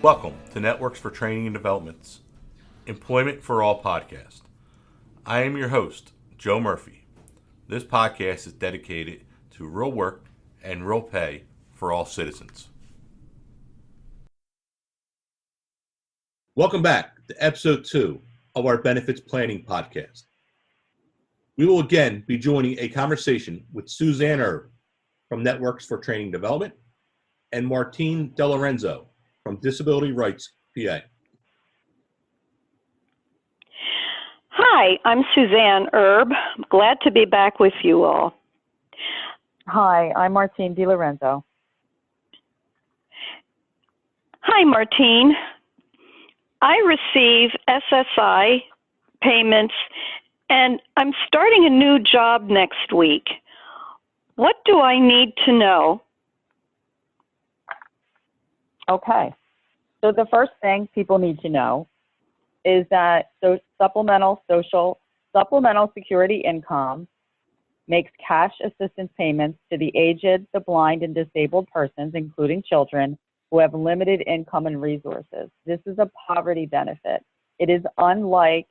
Welcome to Networks for Training and Development's Employment for All podcast. I am your host, Joe Murphy. This podcast is dedicated to real work and real pay for all citizens. Welcome back to episode 2 of our Benefits Planning podcast. We will again be joining a conversation with Suzanne from Networks for Training and Development and Martine DeLorenzo from Disability Rights, PA. Hi, I'm Suzanne Erb. Glad to be back with you all. Hi, I'm Martine DeLorenzo. Hi, Martine. I receive SSI payments, and I'm starting a new job next week. What do I need to know? Okay, so the first thing people need to know is that supplemental security income makes cash assistance payments to the aged, the blind, and disabled persons, including children, who have limited income and resources. This is a poverty benefit. It is unlike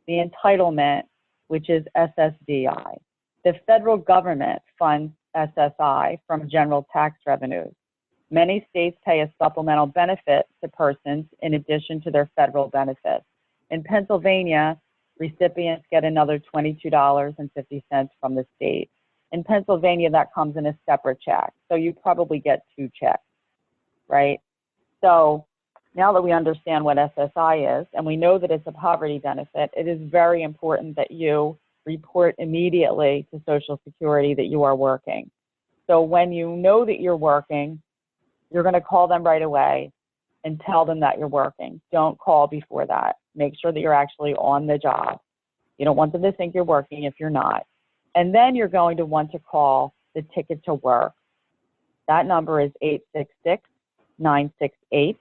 the entitlement, which is SSDI. The federal government funds SSI from general tax revenues. Many states pay a supplemental benefit to persons in addition to their federal benefits. In Pennsylvania, recipients get another $22.50 from the state. In Pennsylvania, that comes in a separate check, so you probably get 2 checks, right? So now that we understand what SSI is, and we know that it's a poverty benefit, it is very important that you report immediately to Social Security that you are working. So when you know that you're working, you're going to call them right away and tell them that you're working. Don't call before that. Make sure that you're actually on the job. You don't want them to think you're working if you're not. And then you're going to want to call the Ticket to Work. That number is 866-968-7842.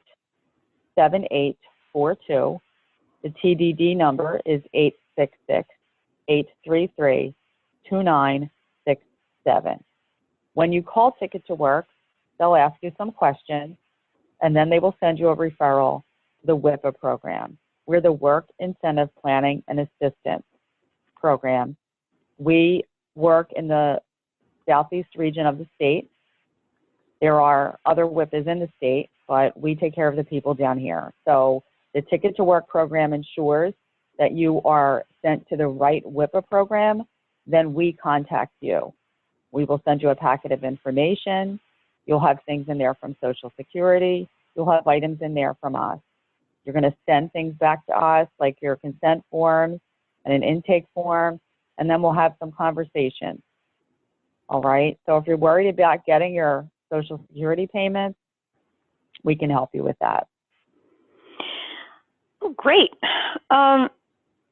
The TDD number is 866-833-2967. When you call Ticket to Work, they'll ask you some questions, and then they will send you a referral to the WIPA program. We're the Work Incentive Planning and Assistance program. We work in the southeast region of the state. There are other WIPAs in the state, but we take care of the people down here. So the Ticket to Work program ensures that you are sent to the right WIPA program. Then we contact you. We will send you a packet of information. You'll have things in there from Social Security. You'll have items in there from us. You're going to send things back to us, like your consent forms and an intake form, and then we'll have some conversations. All right? So if you're worried about getting your Social Security payments, we can help you with that. Oh, great. How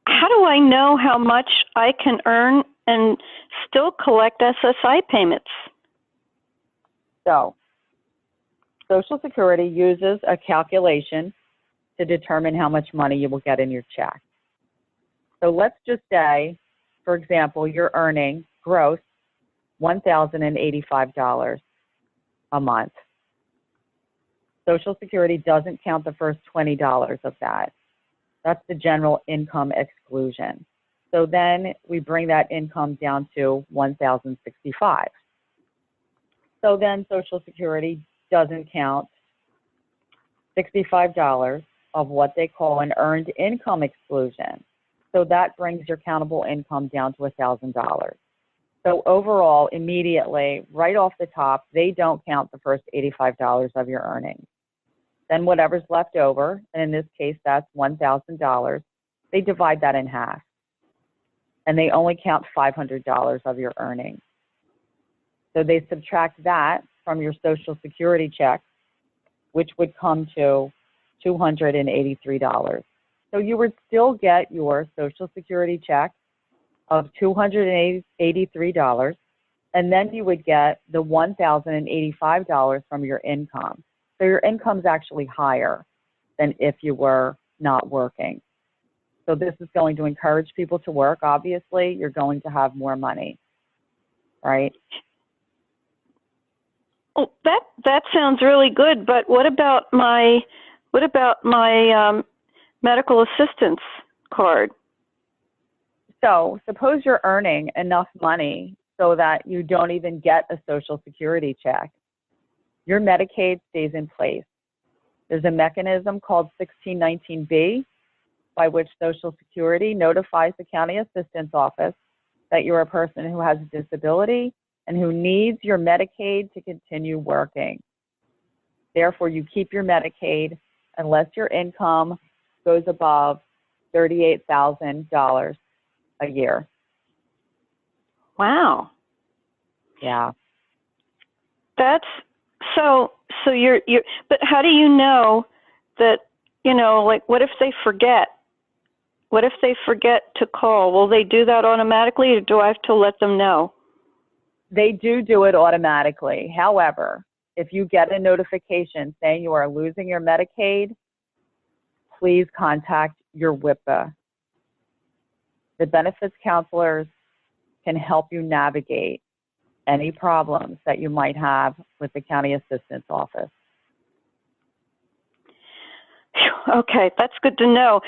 do I know how much I can earn and still collect SSI payments? So, Social Security uses a calculation to determine how much money you will get in your check. So let's just say, for example, you're earning gross $1,085 a month. Social Security doesn't count the first $20 of that. That's the general income exclusion. So then we bring that income down to $1,065. So then Social Security doesn't count $65 of what they call an earned income exclusion. So that brings your countable income down to $1,000. So overall, immediately, right off the top, they don't count the first $85 of your earnings. Then whatever's left over, and in this case, that's $1,000, they divide that in half. And they only count $500 of your earnings. So they subtract that from your Social Security check, which would come to $283. So you would still get your Social Security check of $283, and then you would get the $1,085 from your income. So your income's actually higher than if you were not working. So this is going to encourage people to work. Obviously, you're going to have more money, right? Oh, that sounds really good, but what about my What about my medical assistance card? So suppose you're earning enough money so that you don't even get a Social Security check. Your Medicaid stays in place. There's a mechanism called 1619B by which Social Security notifies the county assistance office that you're a person who has a disability and who needs your Medicaid to continue working. Therefore, you keep your Medicaid unless your income goes above $38,000 a year. Wow. Yeah. That's so you're but how do you know that, like, what if they forget? What if they forget to call? Will they do that automatically, or do I have to let them know? They do it automatically. However, if you get a notification saying you are losing your Medicaid, please contact your WIPA. The benefits counselors can help you navigate any problems that you might have with the county assistance office. Okay, that's good to know.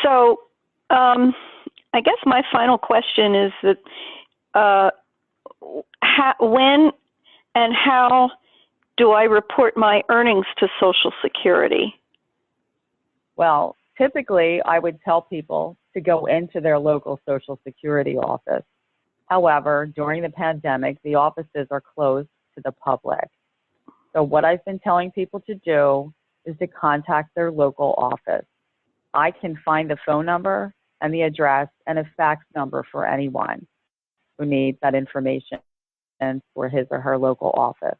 So I guess my final question is that when and how do I report my earnings to Social Security? Well, typically I would tell people to go into their local Social Security office. However, during the pandemic, the offices are closed to the public. So what I've been telling people to do is to contact their local office. I can find the phone number and the address and a fax number for anyone who needs that information for his or her local office.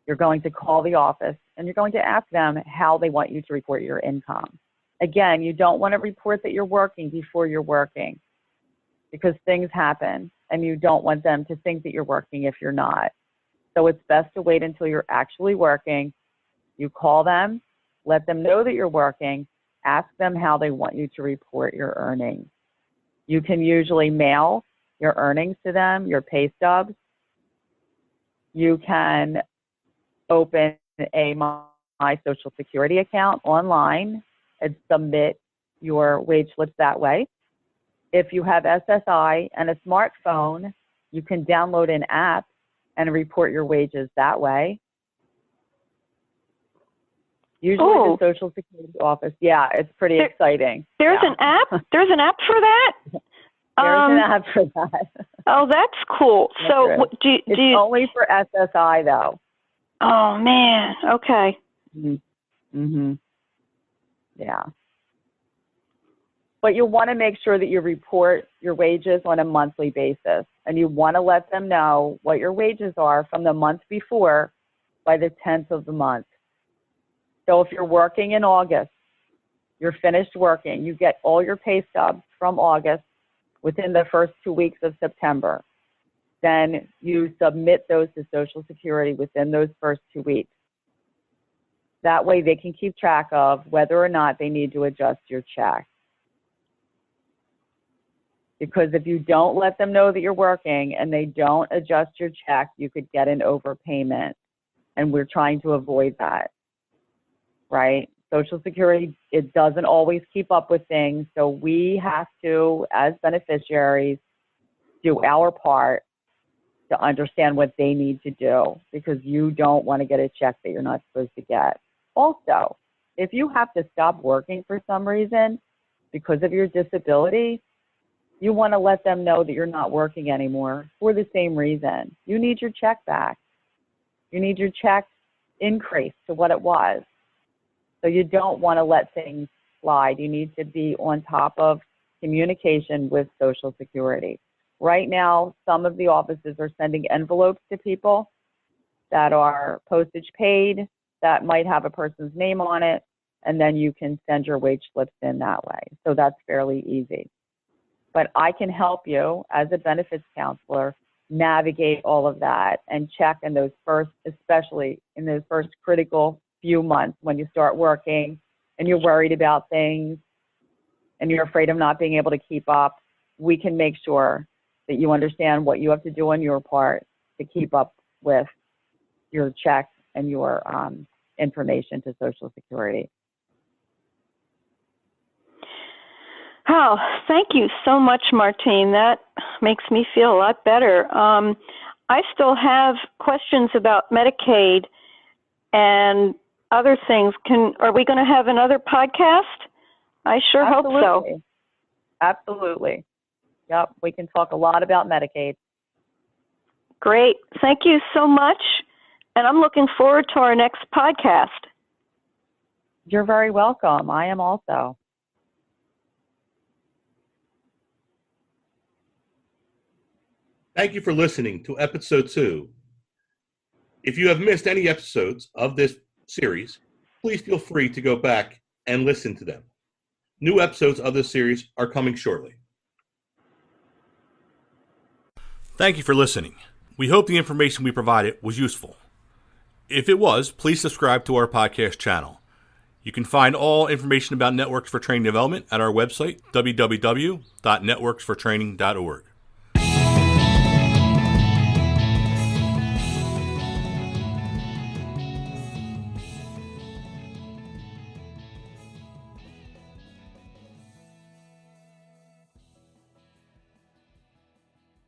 You're going to call the office and you're going to ask them how they want you to report your income. Again, you don't want to report that you're working before you're working, because things happen and you don't want them to think that you're working if you're not. So it's best to wait until you're actually working. You call them, let them know that you're working, ask them how they want you to report your earnings. You can usually mail your earnings to them, your pay stubs. You can open a My Social Security account online and submit your wage slips that way. If you have SSI and a smartphone, you can download an app and report your wages that way. Usually the Social Security office, yeah, it's pretty exciting. There's an app? There's an app for that? There's an app for that. Oh, that's cool. So it's only for SSI though. Oh man, okay. Mm-hmm. Yeah. But you want to make sure that you report your wages on a monthly basis, and you want to let them know what your wages are from the month before by the 10th of the month. So if you're working in August, you're finished working, you get all your pay stubs from August within the first 2 weeks of September. Then you submit those to Social Security within those first 2 weeks. That way they can keep track of whether or not they need to adjust your check. Because if you don't let them know that you're working and they don't adjust your check, you could get an overpayment. And we're trying to avoid that, right? Social Security, it doesn't always keep up with things. So we have to, as beneficiaries, do our part to understand what they need to do, because you don't want to get a check that you're not supposed to get. Also, if you have to stop working for some reason because of your disability, you want to let them know that you're not working anymore for the same reason. You need your check back. You need your check increased to what it was. So you don't want to let things slide. You need to be on top of communication with Social Security. Right now, some of the offices are sending envelopes to people that are postage paid, that might have a person's name on it, and then you can send your wage slips in that way. So that's fairly easy. But I can help you as a benefits counselor navigate all of that and check in those first, especially in those first critical few months when you start working and you're worried about things and you're afraid of not being able to keep up. We can make sure that you understand what you have to do on your part to keep up with your check and your information to Social Security. Oh, thank you so much, Martine. That makes me feel a lot better. I still have questions about Medicaid and other things. Are we going to have another podcast? I sure hope so. Absolutely. Yep, we can talk a lot about Medicaid. Great. Thank you so much. And I'm looking forward to our next podcast. You're very welcome. I am also. Thank you for listening to episode 2. If you have missed any episodes of this series, please feel free to go back and listen to them. New episodes of this series are coming shortly. Thank you for listening. We hope the information we provided was useful. If it was, please subscribe to our podcast channel. You can find all information about Networks for Training Development at our website, www.networksfortraining.org.